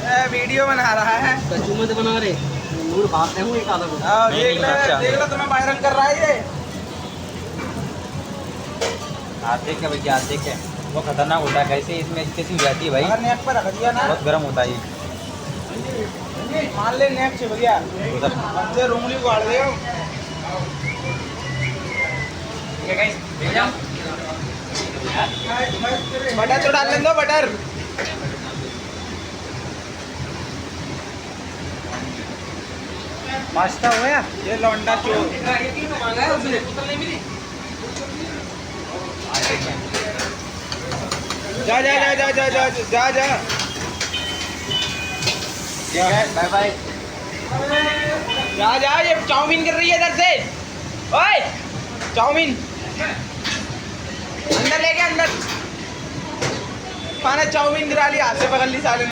Video बना रहा है। कचू मत बना रहे नूर भागते हूँ एक आधा को। देख लो तुम्हें वायरल कर रहा है ये। आते क्या भैया आते क्या वो खतरनाक होता है कैसे इसमें कैसी हो जाती है भाई। अगर नेक पर रख दिया ना बहुत गर्म होता है ये। मान ले नेक से भैया उधर हमसे उंगली उगाड़ दे। बटर तो डाल लें दो बटर। पास्ता हो गया। ये लौंडा चोर जा जा जा जा जा जा जा जा बाय बाय। जा जा ये चाउमीन कर रही है इधर से। ओए चाउमीन अंदर लेके अंदर खाना चाउमीन गिरा लिया हाथ से पकड़ ली साले ने।